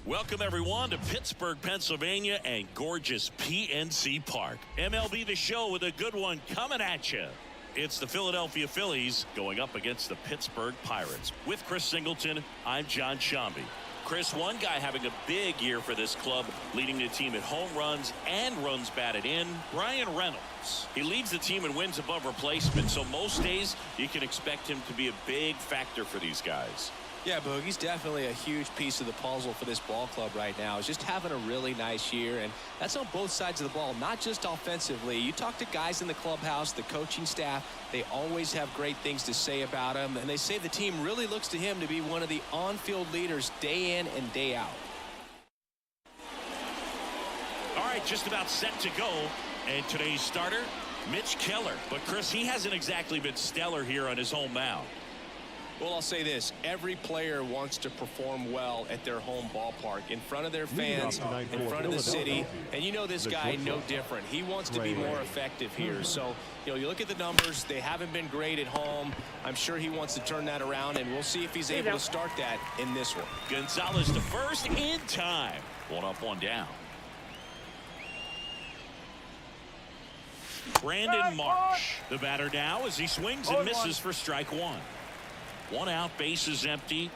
Welcome, everyone, to Pittsburgh, Pennsylvania, and gorgeous PNC Park. MLB The Show with a good one coming at you. It's the Philadelphia Phillies going up against the Pittsburgh Pirates. With Chris Singleton, I'm John Shambi. Chris, one guy having a big year for this club, leading the team in home runs and runs batted in, Bryan Reynolds. He leads the team in wins above replacement, so most days you can expect him to be a big factor for these guys. Yeah, Boog, he's definitely a huge piece of the puzzle for this ball club right now. He's just having a really nice year, and that's on both sides of the ball, not just offensively. You talk to guys in the clubhouse, the coaching staff, they always have great things to say about him, and they say the team really looks to him to be one of the on-field leaders day in and day out. All right, just about set to go, and today's starter, Mitch Keller. But, Chris, he hasn't exactly been stellar here on his home mound. Well, I'll say this. Every player wants to perform well at their home ballpark, in front of their fans, in front of the city. And you know this guy no different. He wants to be more effective here. So, you know, you look at the numbers. They haven't been great at home. I'm sure he wants to turn that around, and we'll see if he's able to start that in this one. Gonzalez to first in time. One up, one down. Brandon Marsh, the batter now, as he swings and misses for strike one. One out, bases empty.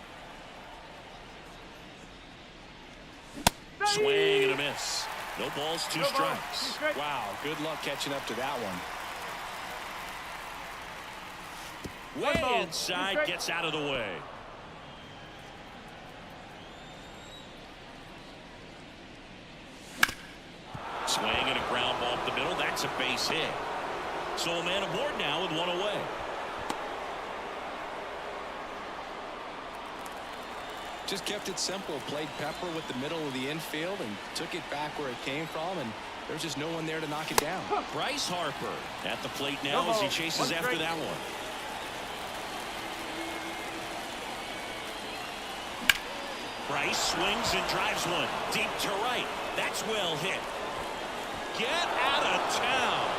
Swing and a miss. No balls, two strikes. Wow, good luck catching up to that one. Way inside, gets out of the way. Swing and a ground ball up the middle. That's a base hit. So a man aboard now with one away. Just kept it simple, played pepper with the middle of the infield and took it back where it came from, and there's just no one there to knock it down. Bryce Harper at the plate now as he chases after that one. Bryce swings and drives one deep to right. That's well hit. Get out of town.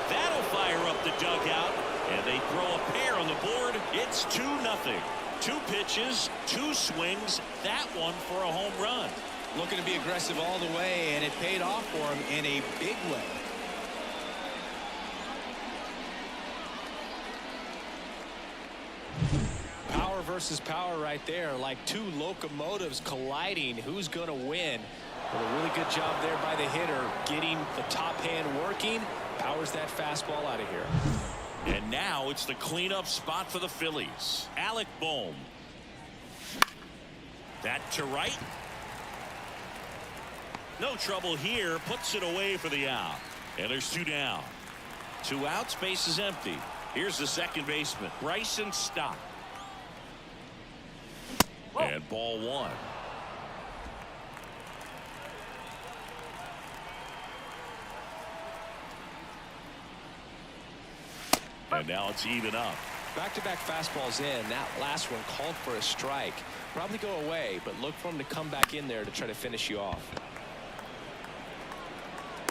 That'll fire up the dugout, and they throw a pair on the board. It's 2-0. 2 pitches, 2 swings, that one for a home run. Looking to be aggressive all the way, and it paid off for him in a big way. Power versus power right there, like 2 locomotives colliding. Who's going to win? But a really good job there by the hitter, getting the top hand working. Powers that fastball out of here. And now it's the cleanup spot for the Phillies. Alec Bohm. That to right. No trouble here. Puts it away for the out. And there's 2 down. 2 outs. Base is empty. Here's the second baseman, Bryson Stott. And ball 1. And now it's even up. Back-to-back fastballs in. That last one called for a strike. Probably go away, but look for him to come back in there to try to finish you off.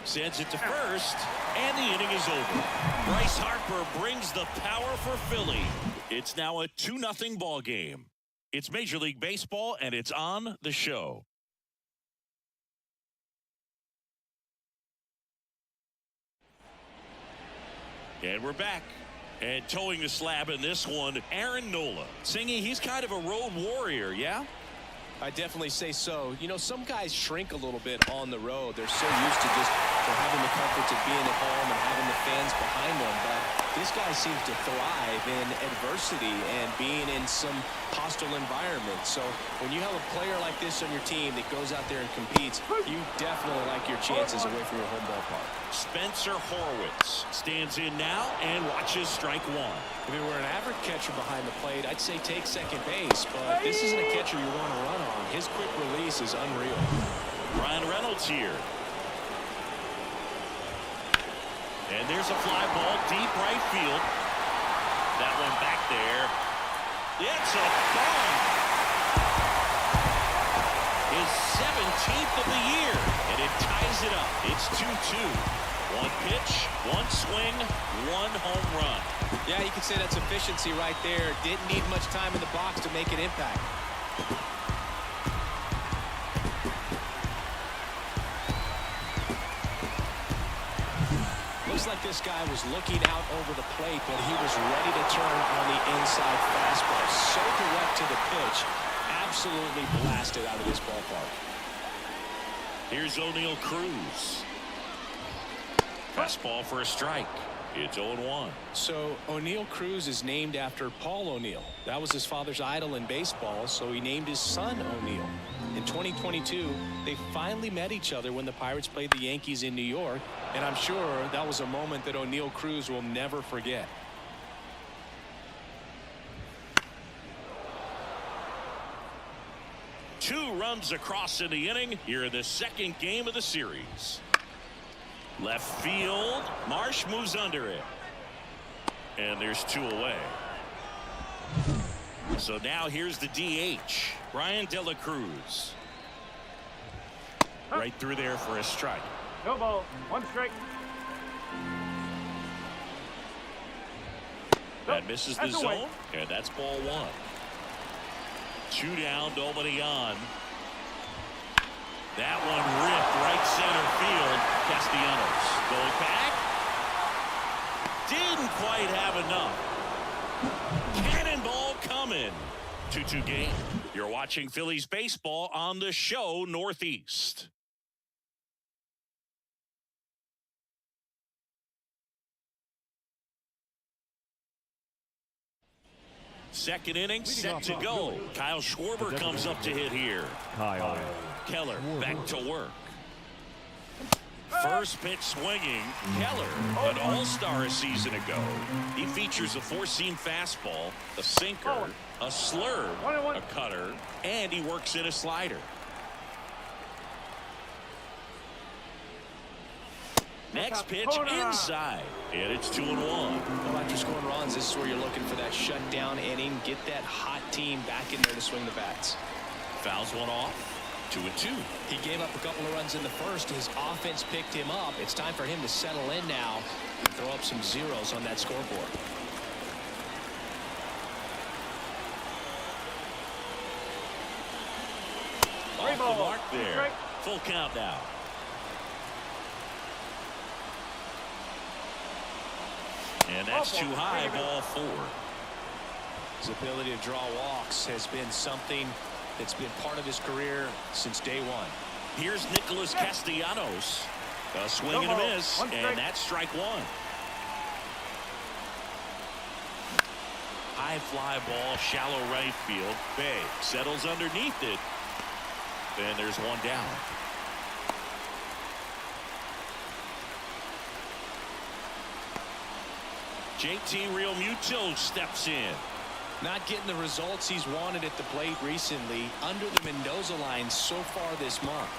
Sends it to first, and the inning is over. Bryce Harper brings the power for Philly. It's now a 2-0 ball game. It's Major League Baseball, and it's on the show. And we're back. And towing the slab in this one, Aaron Nola. Singy, he's kind of a road warrior, yeah? I definitely say so. You know, some guys shrink a little bit on the road. They're so used to just having the comforts of being at home and having the fans behind them. But this guy seems to thrive in adversity and being in some hostile environment. So when you have a player like this on your team that goes out there and competes, you definitely like your chances away from your home ballpark. Spencer Horwitz stands in now and watches strike 1. If we were an average catcher behind the plate, I'd say take second base, but this isn't a catcher you want to run on. His quick release is unreal. Bryan Reynolds here. And there's a fly ball deep right field. That one back there. It's a bomb. His 17th of the year, and it ties it up. It's 2-2. 1 pitch, 1 swing, 1 home run. Yeah, you can say that's efficiency right there. Didn't need much time in the box to make an impact. looks like this guy was looking out over the plate, but he was ready to turn on the inside fastball. So direct to the pitch. Absolutely blasted out of this ballpark. Here's O'Neal Cruz. Fastball for a strike. It's 0-1. So O'Neal Cruz is named after Paul O'Neal. That was his father's idol in baseball, so he named his son O'Neal. In 2022, they finally met each other when the Pirates played the Yankees in New York, and I'm sure that was a moment that O'Neal Cruz will never forget. Two runs across in the inning here in the second game of the series. Left field. Marsh moves under it. And there's two away. So now here's the DH, Brian De La Cruz. Right through there for a strike. No ball. One strike. That misses the zone, and that's ball one. Two down, nobody on. That one ripped right center field. Castellanos going back. Didn't quite have enough. Cannonball coming. 2-2 game. You're watching Phillies baseball on the show Northeast. Second inning set to go. Kyle Schwarber comes up to hit here. Keller back to work. First pitch swinging. Keller, an all-star a season ago. He features a four-seam fastball, a sinker, a slurve, a cutter, and he works in a slider. Next pitch inside, and it's 2-1. Well, after scoring runs, this is where you're looking for that shutdown inning. Get that hot team back in there to swing the bats. Fouls one off. 2-2. He gave up a couple of runs in the first. His offense picked him up. It's time for him to settle in now and throw up some zeros on that scoreboard. Off the mark there. Full count now. And that's too high, ball four. His ability to draw walks has been something that's been part of his career since day one. Here's Nicholas Castellanos. A swing and a miss, and that's strike one. High fly ball, shallow right field. Bay settles underneath it. And there's one down. JT Realmuto steps in. Not getting the results he's wanted at the plate recently. Under the Mendoza line so far this month.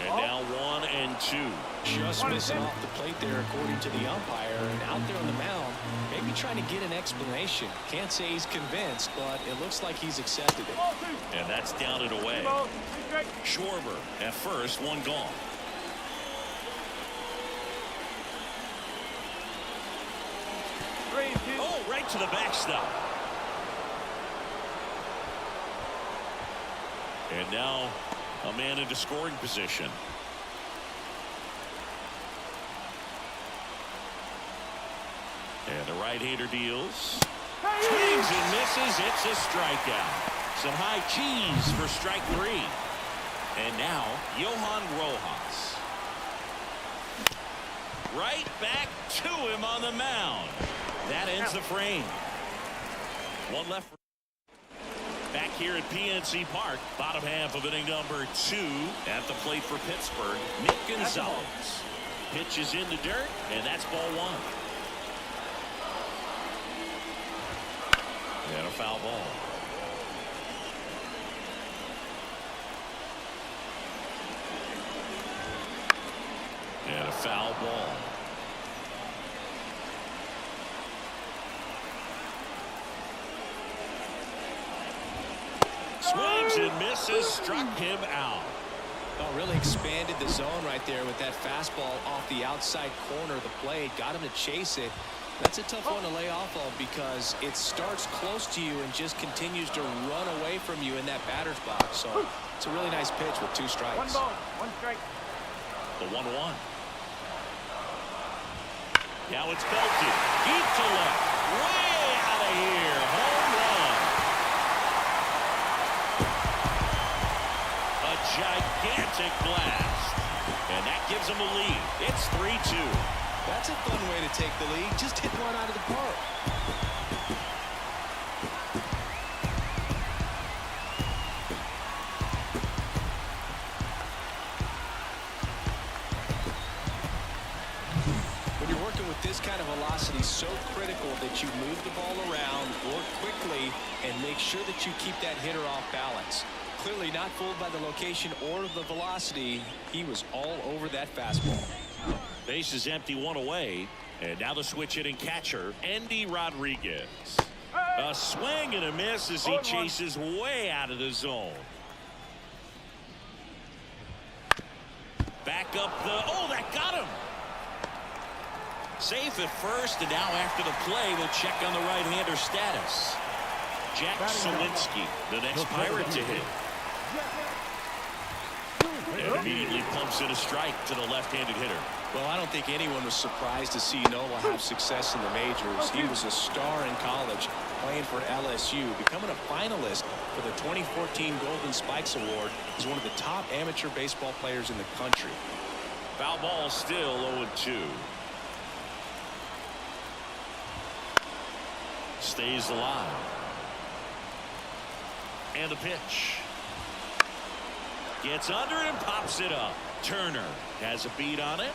And now 1-2. Just missing off the plate there, according to the umpire. And out there on the mound, maybe trying to get an explanation. Can't say he's convinced, but it looks like he's accepted it. And that's down and away. Schwarber at first, one gone. Oh, right to the backstop. And now a man into scoring position. And the right-hander deals. Swings and misses. It's a strikeout. Some high cheese for strike three. And now Johan Rojas. Right back to him on the mound. That ends the frame. One left. Back here at PNC Park, bottom half of inning number 2 at the plate for Pittsburgh. Nick Gonzalez pitches in the dirt, and that's ball one. And a foul ball. And a foul ball. Swings and misses, struck him out. Oh, really expanded the zone right there with that fastball off the outside corner of the plate. Got him to chase it. That's a tough one to lay off of because it starts close to you and just continues to run away from you in that batter's box. So it's a really nice pitch with 2 strikes. 1 ball, 1 strike. The 1-1. Now it's belted deep to left, way out of here. Home run. A gigantic blast, and that gives them a lead. It's 3-2. That's a fun way to take the lead. Just hit one out of the park. When you're working with this kind of velocity, so critical that you move the ball around, work quickly, and make sure that you keep that hitter off balance. Clearly not fooled by the location or the velocity. He was all over that fastball. Base is empty, 1 away, and now the switch hitting catcher, Endy Rodriguez. A swing and a miss as he chases way out of the zone. Back up the, oh, that got him. Safe at first, and now after the play, we'll check on the right-hander status. Jack Suwinski, the next Pirate to hit. And immediately pumps in a strike to the left-handed hitter. Well, I don't think anyone was surprised to see Noah have success in the majors. He was a star in college, playing for LSU, becoming a finalist for the 2014 Golden Spikes Award. He's one of the top amateur baseball players in the country. Foul ball still 0-2. Stays alive. And the pitch. Gets under it and pops it up. Turner has a beat on it.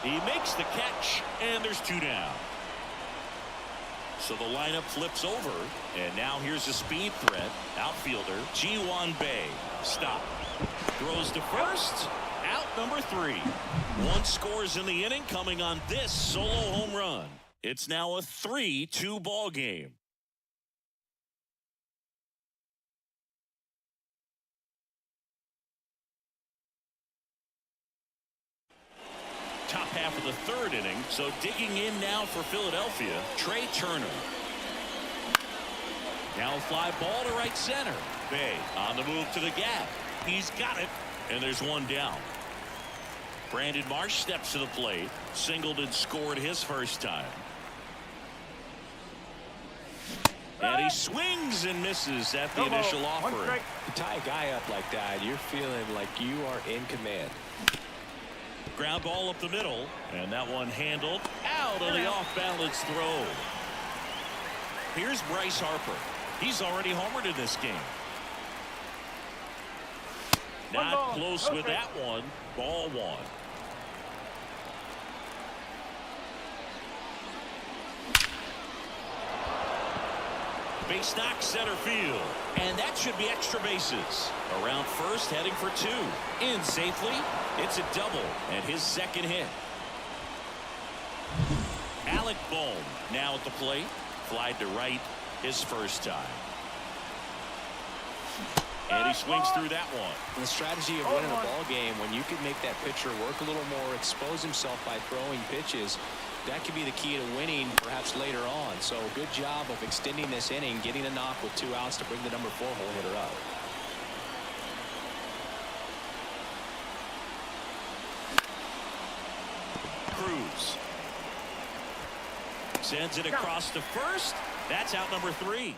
He makes the catch, and there's 2 down. So the lineup flips over, and now here's a speed threat. Outfielder Ji-Hwan Bae. Stop. Throws to first. Out number 3. 1 scores in the inning, coming on this solo home run. It's now a 3-2 ball game. Top half of the 3rd inning, so digging in now for Philadelphia, Trey Turner. Now a fly ball to right center. Bae on the move to the gap. He's got it, and there's 1 down. Brandon Marsh steps to the plate. Singled and scored his first time. And he swings and misses at the initial offering. To tie a guy up like that, you're feeling like you are in command. Ground ball up the middle, and that one handled out on the off-balance throw. Here's Bryce Harper. He's already homered in this game. Not close with that one. Ball 1. Base knock center field, and that should be extra bases. Around first, heading for 2. In safely. It's a double and his 2nd hit. Alec Bohm now at the plate. Flied to right his first time. And he swings through that one. The strategy of winning a ball game, when you can make that pitcher work a little more, expose himself by throwing pitches, that could be the key to winning perhaps later on. So good job of extending this inning, getting a knock with 2 outs to bring the number 4 hole hitter up. Cruz sends it across to first. That's out number 3.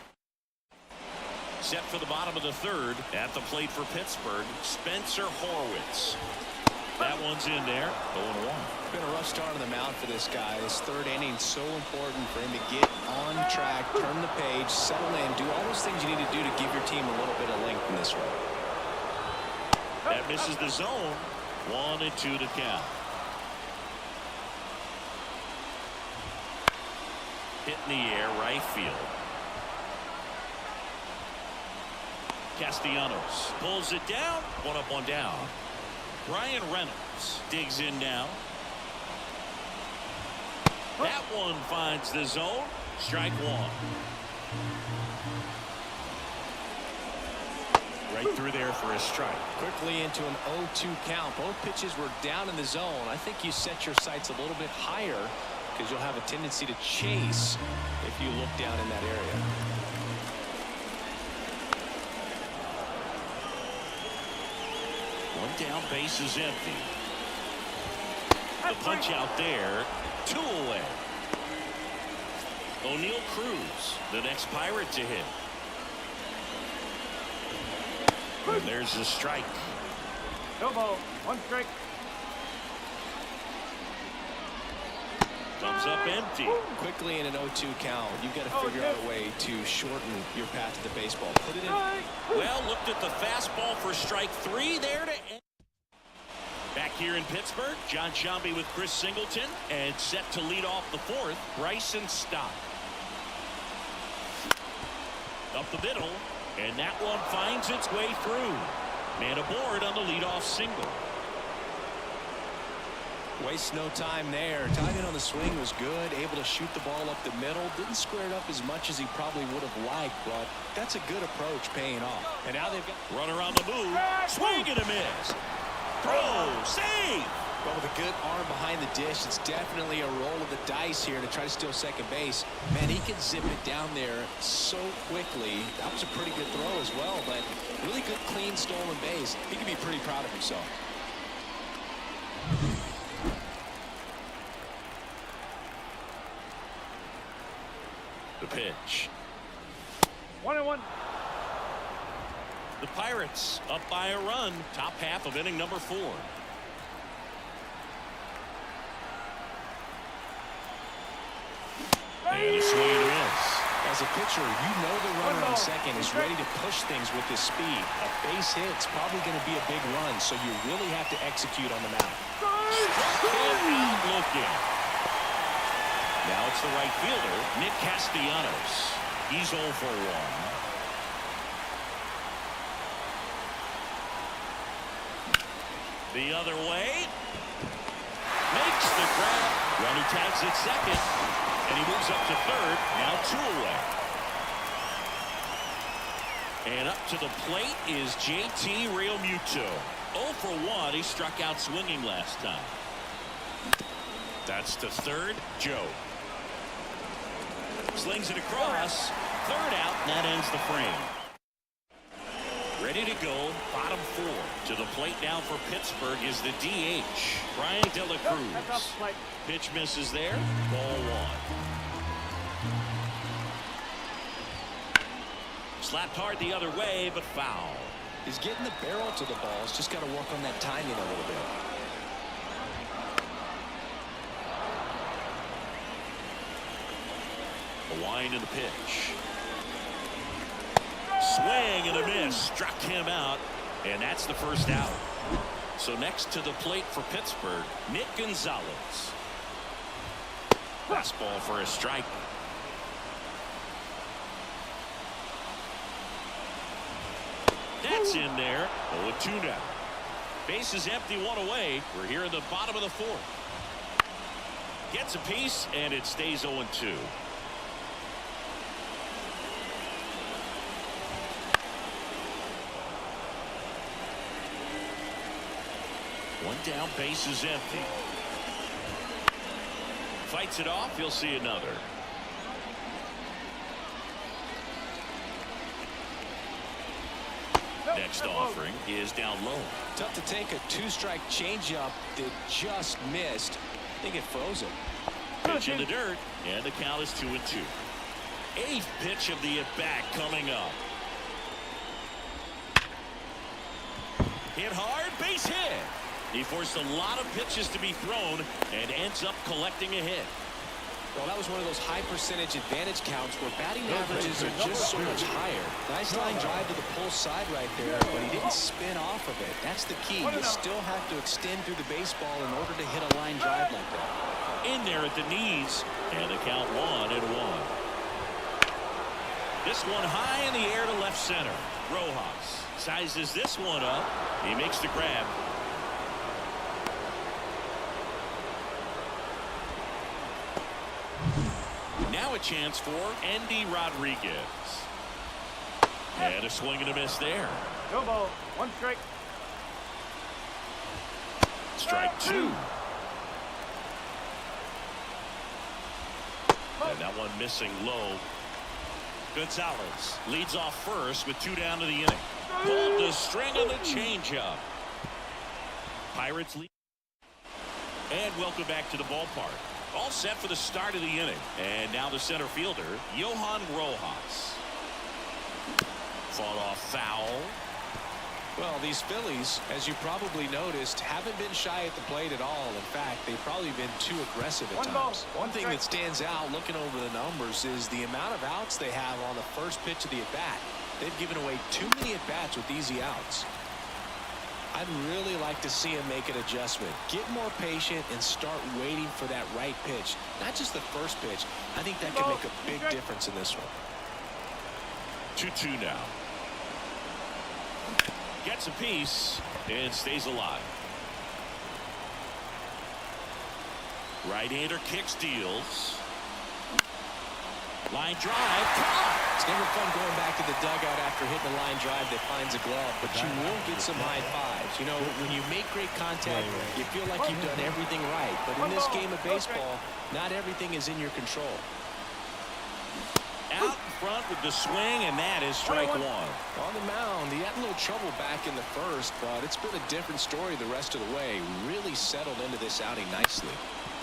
Set for the bottom of the 3rd. At the plate for Pittsburgh, Spencer Horwitz. That one's in there. 0-1. Been a rough start on the mound for this guy. This 3rd inning so important for him to get on track, turn the page, settle in, do all those things you need to do to give your team a little bit of length in this one. That misses the zone. 1-2 to count. Hit in the air, right field. Castellanos pulls it down. 1 up, 1 down. Ryan Reynolds digs in now. That one finds the zone. Strike 1. Right through there for a strike. Quickly into an 0-2 count. Both pitches were down in the zone. I think you set your sights a little bit higher because you'll have a tendency to chase if you look down in that area. One down, base is empty. The punch out there, 2 away. O'Neal Cruz, the next Pirate to hit. And there's a strike. No ball. 1 strike. Comes up empty. Quickly in an 0-2 count, you've got to figure out a way to shorten your path to the baseball. Put it in. Well, looked at the fastball for strike 3 there to end. Back here in Pittsburgh, John Shambi with Chris Singleton, and set to lead off the 4th, Bryson Stott. Up the middle, and that one finds its way through. Man aboard on the leadoff single. Wastes no time there. Timing on the swing was good. Able to shoot the ball up the middle. Didn't square it up as much as he probably would have liked, but that's a good approach paying off. And now they've got runner on the move. Swing and a miss. Throw. Save. Well, with a good arm behind the dish, it's definitely a roll of the dice here to try to steal second base. Man, he can zip it down there so quickly. That was a pretty good throw as well, but really good, clean, stolen base. He can be pretty proud of himself. The pitch. 1-1. The Pirates up by a run. Top half of inning number 4. And a swing and a miss. As a pitcher, you know the runner on second is ready to push things with his speed. A base hit's probably going to be a big run, so you really have to execute on the mound. Out looking. Now it's the right fielder, Nick Castellanos. He's 0 for 1. The other way. Makes the grab. Runner tags at second. And he moves up to third. Now 2 away. And up to the plate is JT Realmuto. 0 for 1. He struck out swinging last time. That's to third. Joe. Slings it across. Third out. And that ends the frame. Ready to go. Bottom 4. To the plate now for Pittsburgh is the DH. Brian De La Cruz. Pitch misses there. Ball 1. Slapped hard the other way, but foul. He's getting the barrel to the ball. He's just got to work on that timing a little bit. A wind in the pitch. Swing and a miss. Struck him out. And that's the first out. So next to the plate for Pittsburgh, Nick Gonzalez. Fastball for a strike. That's in there. 0-2 now. Base is empty, 1 away. We're here in the bottom of the 4th. Gets a piece, and it stays 0-2. One down, base is empty. Fights it off, you'll see another. Next offering is down low. Tough to take a 2-strike changeup that just missed. I think it froze him. Pitch in the dirt, and the count is 2-2. 8th pitch of the at-bat coming up. Hit hard, base hit. He forced a lot of pitches to be thrown and ends up collecting a hit. Well, that was one of those high percentage advantage counts where batting averages are just so much higher. Nice line drive to the pull side right there, but he didn't spin off of it. That's the key. You still have to extend through the baseball in order to hit a line drive like that. In there at the knees, and the count 1-1. This one high in the air to left center. Rojas sizes this one up. He makes the grab. Now a chance for Andy Rodriguez. And a swing and a miss there. No ball. One strike. Strike two. And that one missing low. Gonzalez leads off first with 2 down to the inning. Pulled the string on the changeup. Pirates lead. And welcome back to the ballpark. All set for the start of the inning. And now the center fielder, Johan Rojas. Fought off foul. Well, these Phillies, as you probably noticed, haven't been shy at the plate at all. In fact, they've probably been too aggressive at times. One thing that stands out looking over the numbers is the amount of outs they have on the first pitch of the at-bat. They've given away too many at-bats with easy outs. I'd really like to see him make an adjustment. Get more patient and start waiting for that right pitch. Not just the first pitch. I think that could make a big difference in this one. 2-2 now. Gets a piece and stays alive. Right-hander kicks, deals. Line drive. It's never fun going back to the dugout after hitting a line drive that finds a glove, but you will get some high fives. You know, when you make great contact, you feel like you've done everything right. But in this game of baseball, not everything is in your control. Out in front with the swing, and that is strike one. On the mound, he had a little trouble back in the first, but it's been a different story the rest of the way. Really settled into this outing nicely.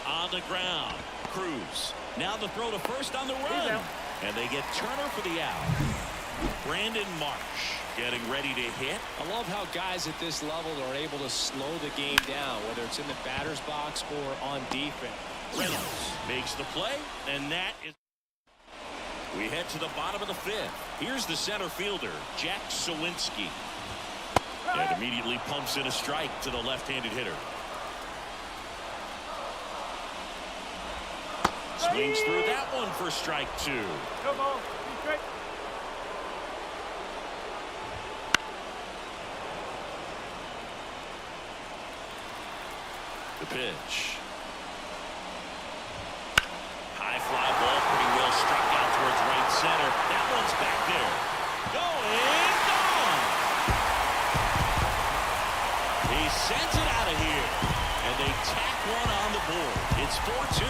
On the ground, Cruz. Now the throw to first on the run. And they get Turner for the out. Brandon Marsh getting ready to hit. I love how guys at this level are able to slow the game down, whether it's in the batter's box or on defense. Reynolds makes the play, and that is... We head to the bottom of the 5th. Here's the center fielder, Jack Suwinski. And immediately pumps in a strike to the left-handed hitter. Swings through that one for strike 2. No ball. 2 strike. The pitch. High fly ball, pretty well struck out towards right center. That one's back there. Going, gone. He sends it out of here. And they tack one on the board. It's 4-2.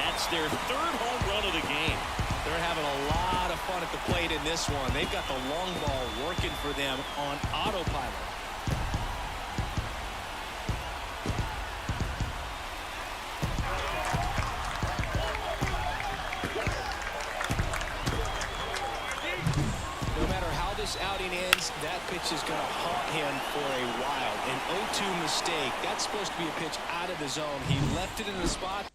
That's their 3rd home run of the game. They're having a lot of fun at the plate in this one. They've got the long ball working for them on autopilot. No matter how this outing ends, that pitch is going to haunt him for a while. An 0-2 mistake. That's supposed to be a pitch out of the zone. He left it in the spot.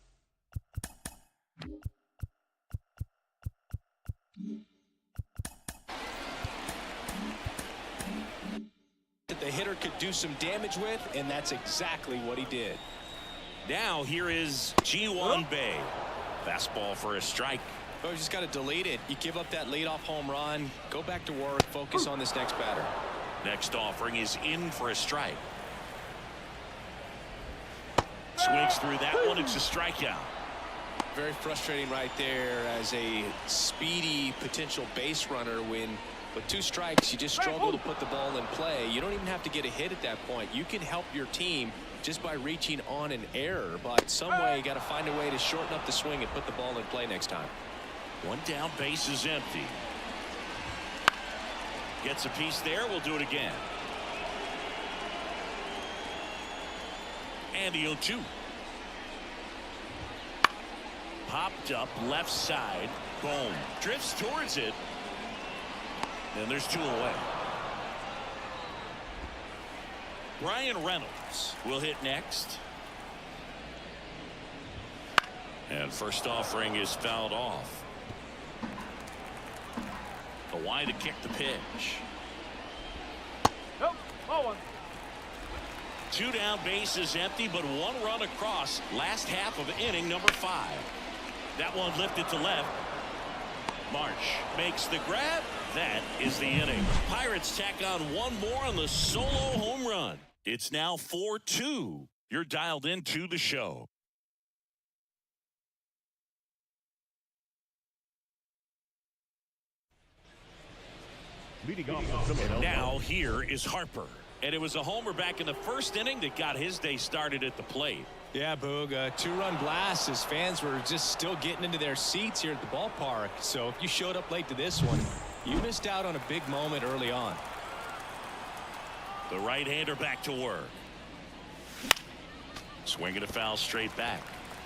That the hitter could do some damage with, and that's exactly what he did. Now here is Ji-Hwan Bae. Fastball for a strike. Oh, you just got to delete it. You give up that leadoff home run, go back to work, focus on this next batter. Next offering is in for a strike. Swings through that one. It's a strikeout. Very frustrating right there as a speedy potential base runner when with 2 strikes you just struggle to put the ball in play. You don't even have to get a hit at that point. You can help your team just by reaching on an error, but some way you got to find a way to shorten up the swing and put the ball in play next time. 1 down, base is empty. Gets a piece there. We'll do it again. And the 0-2. Popped up left side. Boom. Drifts towards it. And there's 2 away. Brian Reynolds will hit next. And first offering is fouled off. A wide to kick the pitch. Nope. Ball 1. 2 down, base is empty, but 1 run across. Last half of inning number 5. That one lifted to left. Marsh makes the grab. That is the inning. Pirates tack on 1 more on the solo home run. It's now 4-2. You're dialed into the show. Leading off the Philadelphia. Now here is Harper. And it was a homer back in the first inning that got his day started at the plate. Yeah, Boog, a two-run blast as fans were just still getting into their seats here at the ballpark. So if you showed up late to this one, you missed out on a big moment early on. The right-hander back to work. Swinging a foul straight back.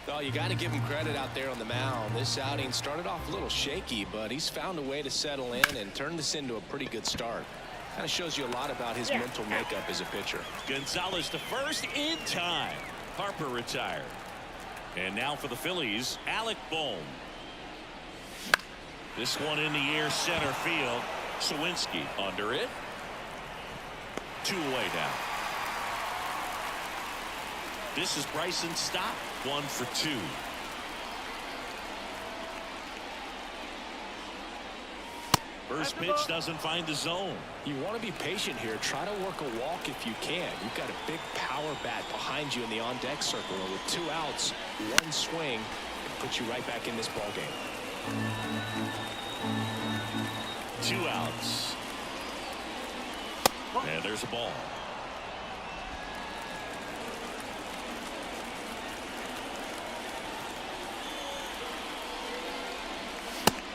Well, you got to give him credit out there on the mound. This outing started off a little shaky, but he's found a way to settle in and turn this into a pretty good start. Kind of shows you a lot about his mental makeup as a pitcher. Gonzalez to first in time. Harper retired. And now for the Phillies, Alec Bohm. This one in the air, center field. Suwinski under it. Two-way down. This is Bryson Stott, 1 for 2. First pitch doesn't find the zone. You want to be patient here. Try to work a walk if you can. You've got a big power bat behind you in the on-deck circle. And with 2 outs, 1 swing puts you right back in this ball game. 2 outs. And there's a ball.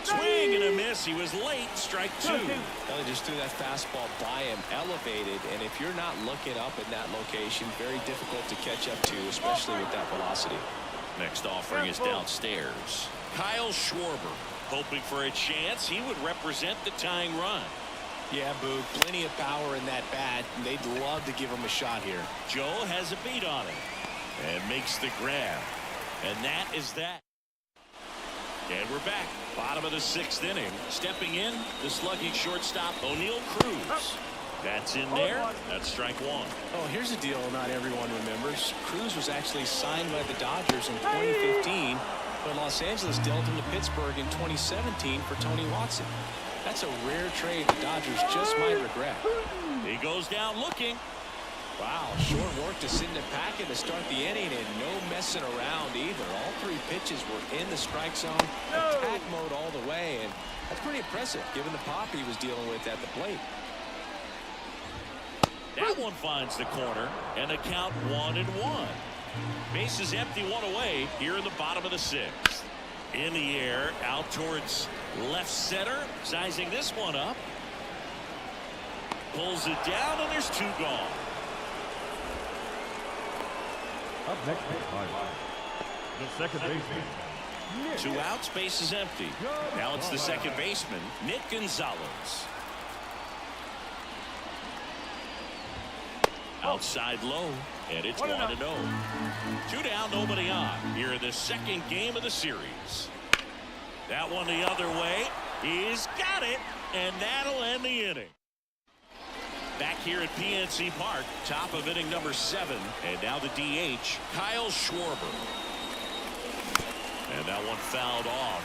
Swing and a miss. He was late. Strike 2. Well, they just threw that fastball by him, elevated, and if you're not looking up in that location, very difficult to catch up to, especially with that velocity. Next offering is downstairs. Kyle Schwarber hoping for a chance. He would represent the tying run. Yeah, Boog, plenty of power in that bat. They'd love to give him a shot here. Joe has a beat on him and makes the grab. And that is that. And we're back. Bottom of the 6th inning. Stepping in, the slugging shortstop, O'Neal Cruz. That's in there. That's strike 1. Oh, here's a deal not everyone remembers. Cruz was actually signed by the Dodgers in 2015, but Los Angeles dealt him to Pittsburgh in 2017 for Tony Watson. That's a rare trade the Dodgers just might regret. He goes down looking. Wow, short work to Sidney Packett to start the inning, and no messing around either. All 3 pitches were in the strike zone, attack mode all the way, and that's pretty impressive given the pop he was dealing with at the plate. That one finds the corner, and a count 1-1. Bases empty, 1 away here in the bottom of the 6th. In the air, out towards left center, sizing this one up. Pulls it down, and there's 2 gone. Up next, the second baseman. 2 outs, bases empty. Now it's the second baseman, Nick Gonzalez. Outside low, and it's 1-0. 2 down, nobody on here in the second game of the series. That one the other way. He's got it, and that'll end the inning. Back here at PNC Park, top of inning number 7, and now the DH, Kyle Schwarber. And that one fouled off.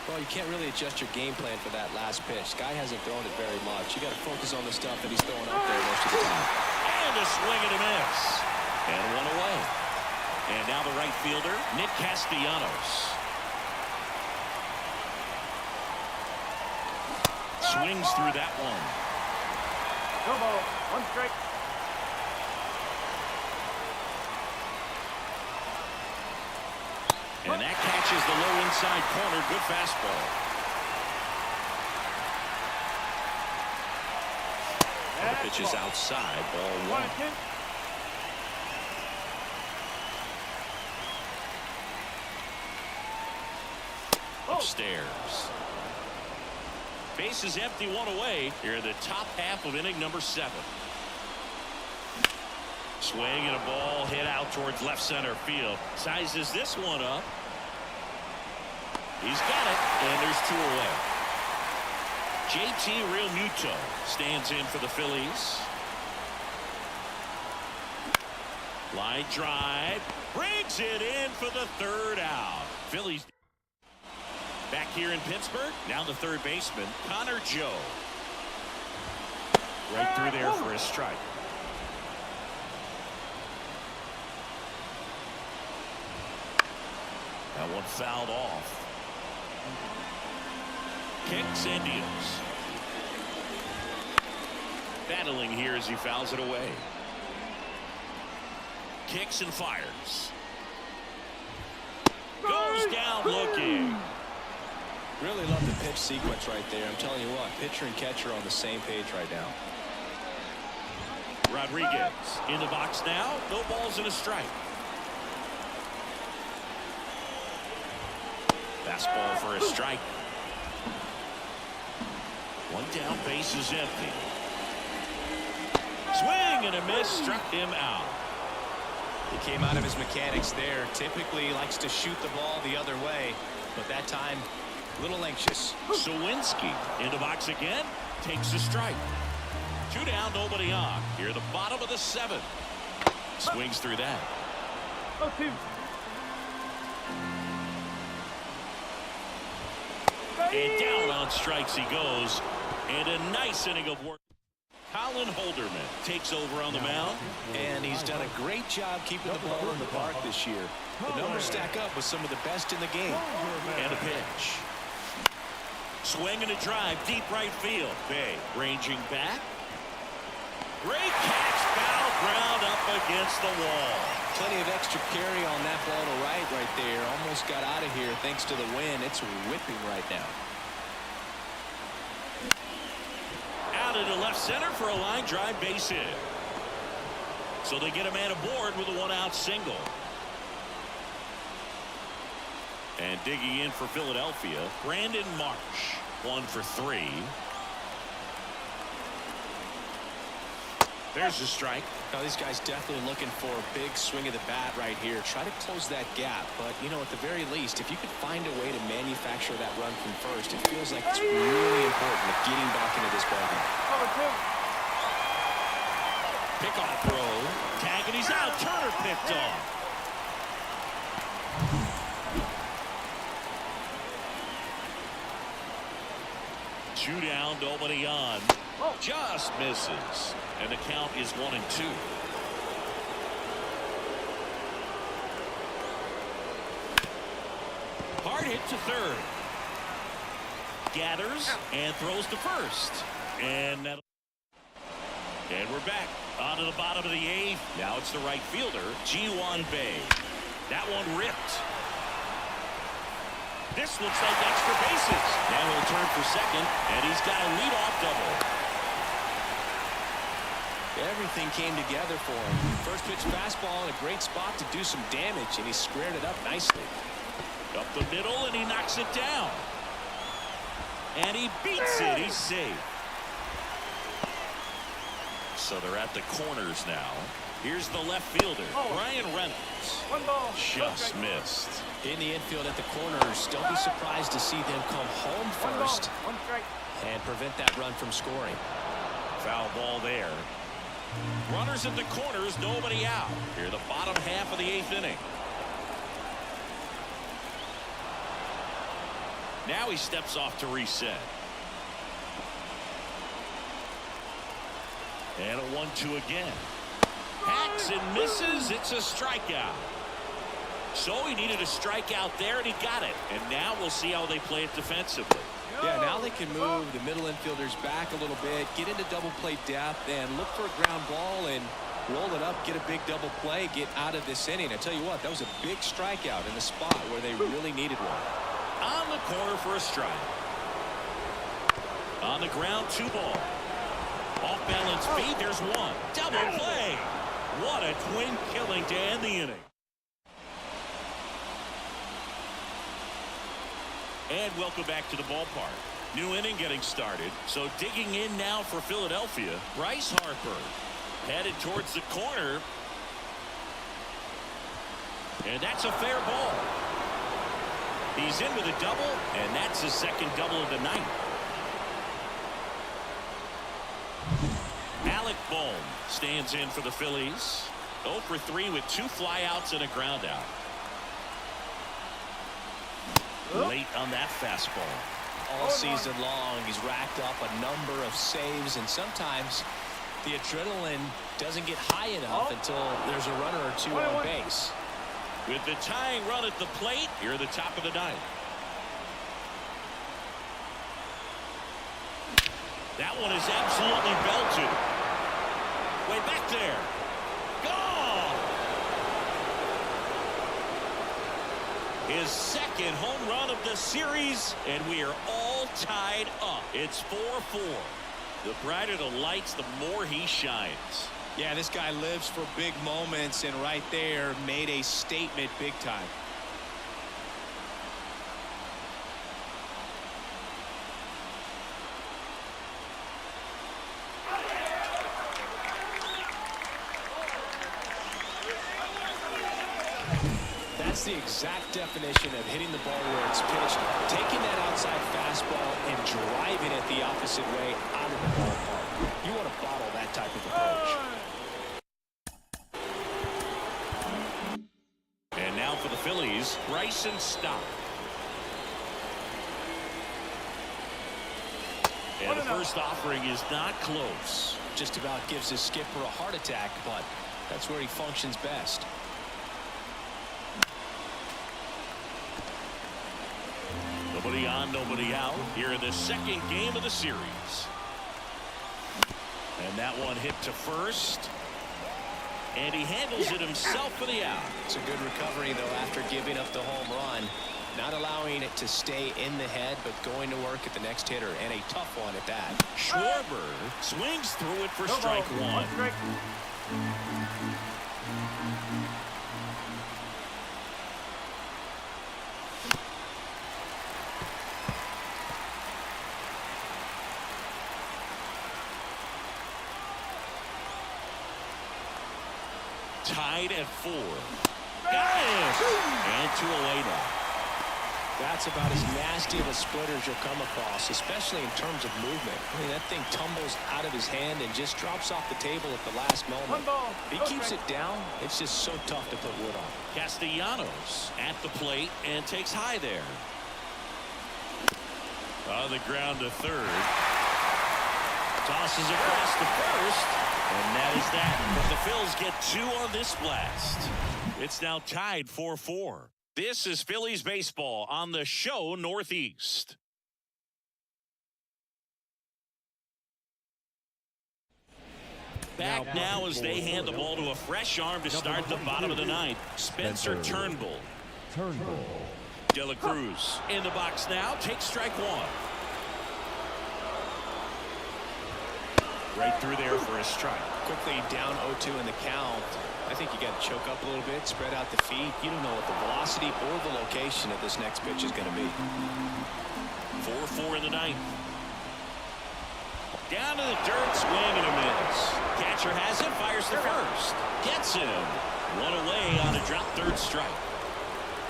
Well, you can't really adjust your game plan for that last pitch. Guy hasn't thrown it very much. You got to focus on the stuff that he's throwing up there most of the time. And a swing and a miss. And 1 away. And now the right fielder, Nick Castellanos. Swings through that one. No ball. 1 strike. And that catches the low inside corner. Good fastball. And the pitch is outside. Ball 1. 1-2. Upstairs. Base is empty, 1 away here in the top half of inning number 7. Swing and a ball hit out towards left center field. Sizes this one up. He's got it, and there's 2 away. JT Realmuto stands in for the Phillies. Line drive. Brings it in for the 3rd out. Phillies back here in Pittsburgh. Now the 3rd baseman, Connor Joe. Right through there for a strike. That one fouled off. Kicks and deals. Battling here as he fouls it away. Kicks and fires. Goes down looking. Really love the pitch sequence right there. I'm telling you what, pitcher and catcher are on the same page right now. Rodriguez in the box now. No balls and a strike. Fastball for a strike. One down, base is empty. Swing and a miss, struck him out. He came out of his mechanics there. Typically he likes to shoot the ball the other way, but that time a little anxious. Suwinski in the box again, takes a strike. 2 down, nobody on. Here the bottom of the 7th. Swings through that. 0-2. And down on strikes he goes. And a nice inning of work. Colin Holderman takes over on the mound. And he's done a great job keeping the ball in the park this year. The numbers stack up with some of the best in the game. And a pitch. Swing and a drive, deep right field. Bay ranging back. Great catch, foul ground up against the wall. Plenty of extra carry on that ball to right there. Almost got out of here thanks to the wind. It's whipping right now. Out into left center for a line drive base hit. So they get a man aboard with a 1-out single. And digging in for Philadelphia, Brandon Marsh. 1 for 3. There's a strike. Now these guys definitely looking for a big swing of the bat right here. Try to close that gap. But, you know, at the very least, if you could find a way to manufacture that run from first, it feels like it's really important of getting back into this ballgame. Pickoff throw. Tag and he's out. Turner picked off. Two down, nobody on. Just misses. And the count is 1-2. Hard hit to third. Gathers and throws to first. And we're back onto the bottom of the 8th. Now it's the right fielder, Ji-Hwan Bae. That one ripped. This looks like extra bases. Now he'll turn for second, and he's got a leadoff double. Everything came together for him. First pitch fastball in a great spot to do some damage, and he squared it up nicely. Up the middle, and he knocks it down. And he beats it. He's safe. So they're at the corners now. Here's the left fielder, Ryan Reynolds. 1 ball. Just missed. In the infield at the corners, don't be surprised to see them come home first 1 strike. and prevent that run from scoring. Foul ball there. Runners in the corners, nobody out. Here the bottom half of the 8th inning. Now he steps off to reset. And a 1-2 again. Hacks and misses. It's a strikeout. So he needed a strikeout there, and he got it. And now we'll see how they play it defensively. Yeah, now they can move the middle infielders back a little bit, get into double play depth, and look for a ground ball and roll it up, get a big double play, get out of this inning. I tell you what, that was a big strikeout in the spot where they really needed one. On the corner for a strike. On the ground, 2 ball. Off balance feet, there's 1. Double play. What a twin killing to end the inning. And welcome back to the ballpark. New inning getting started. So digging in now for Philadelphia, Bryce Harper headed towards the corner. And that's a fair ball. He's in with a double, and that's his second double of the night. Alec Bohm stands in for the Phillies. 0 for 3 with 2 flyouts and a ground out. Late on that fastball. All season long, he's racked up a number of saves, and sometimes the adrenaline doesn't get high enough until there's a runner or 2 on base. With the tying run at the plate, here at the top of the ninth. That one is absolutely belted. Way back there. Gone! His second home run of the series, and we are all tied up. It's 4-4. The brighter the lights, the more he shines. Yeah, this guy lives for big moments, and right there made a statement big time. That's the exact definition of hitting the ball where it's pitched, taking that outside fastball and driving it the opposite way out of the ballpark. You want to bottle that type of approach. And now for the Phillies, Bryce and Stott. And the first offering is not close. Just about gives his skipper a heart attack, but that's where he functions best. Nobody on, nobody out here in the second game of the series. And that one hit to first. And he handles it himself for the out. It's a good recovery, though, after giving up the home run. Not allowing it to stay in the head, but going to work at the next hitter, and a tough one at that. Schwarber swings through it for strike one. Tied at 4. Got it! And 2 away now. That's about as nasty of a splitter as you'll come across, especially in terms of movement. I mean, that thing tumbles out of his hand and just drops off the table at the last moment. If he keeps it down, it's just so tough to put wood on. Castellanos at the plate and takes high there. On the ground to third. Tosses across the first. And that is that. But the Phils get 2 on this blast. It's now tied 4-4. This is Phillies baseball on the show Northeast. Back now as they hand the ball to a fresh arm to start the bottom of the ninth. Spencer Turnbull. De La Cruz in the box now. Takes strike one. Right through there for a strike. Quickly down 0-2 in the count. I think you got to choke up a little bit, spread out the feet. You don't know what the velocity or the location of this next pitch is going to be. 4-4 in the ninth. Down to the dirt, swing and a miss. Catcher has it, fires the first. Gets him. One away on a drop third strike.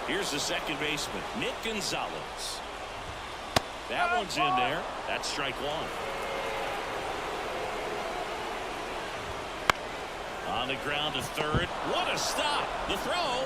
Here's the second baseman, Nick Gonzalez. That one's in there. That's strike one. On the ground to third. What a stop. The throw.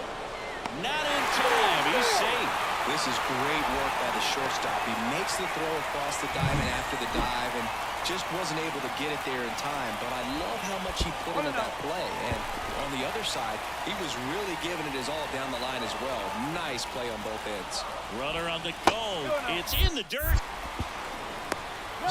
Not in time. He's safe. This is great work by the shortstop. He makes the throw across the diamond after the dive and just wasn't able to get it there in time. But I love how much he put into that play. And on the other side, he was really giving it his all down the line as well. Nice play on both ends. Runner on the go. It's in the dirt.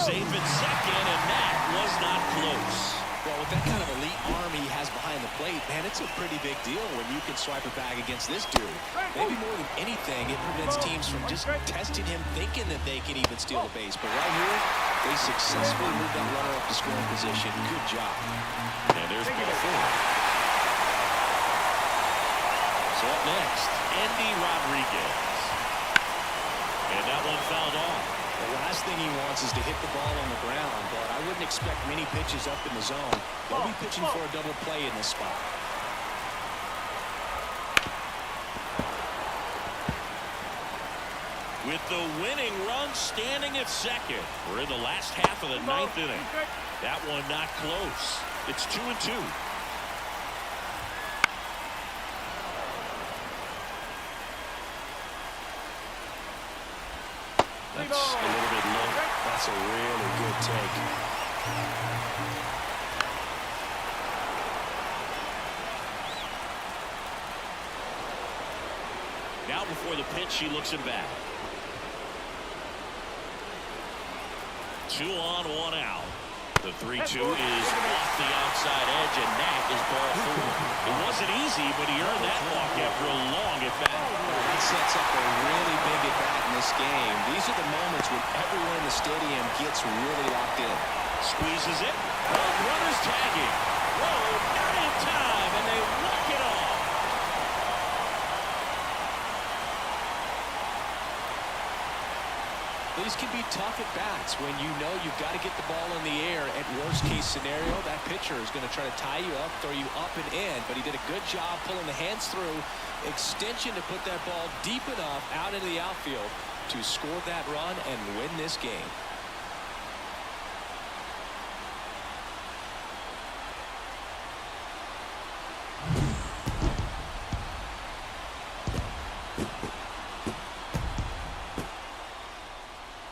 Safe at second, and that was not close. Well, with that kind of elite arm he has behind the plate, man, it's a pretty big deal when you can swipe a bag against this dude. Maybe more than anything, it prevents teams from just testing him, thinking that they can even steal a base. But right here, they successfully moved that runner up to scoring position. Good job. And there's ball 4. So up next, Andy Rodriguez. And that one fouled off. The last thing he wants is to hit the ball on the ground, but I wouldn't expect many pitches up in the zone. They'll be pitching for a double play in this spot. With the winning run standing at second. We're in the last half of the ninth inning. That one not close. It's 2-2. That's a little bit low. That's a really good take. before the pitch. She looks it back. 2 on, 1 out. The 3-2 is off the outside edge, and that is ball 4. It wasn't easy, but he earned that walk after a long at-bat. That sets up a really big at-bat in this game. These are the moments when everyone in the stadium gets really locked in. Squeezes it. Runners tagging. Whoa, not in time, and they walk it off. These can be tough at bats when you know you've got to get the ball in the air. At worst case scenario, that pitcher is going to try to tie you up, throw you up and in, but he did a good job pulling the hands through extension to put that ball deep enough out into the outfield to score that run and win this game.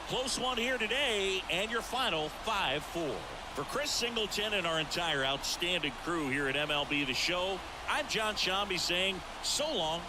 Close one here today, and your final 5-4. For Chris Singleton and our entire outstanding crew here at MLB The Show, I'm John Shambi saying so long.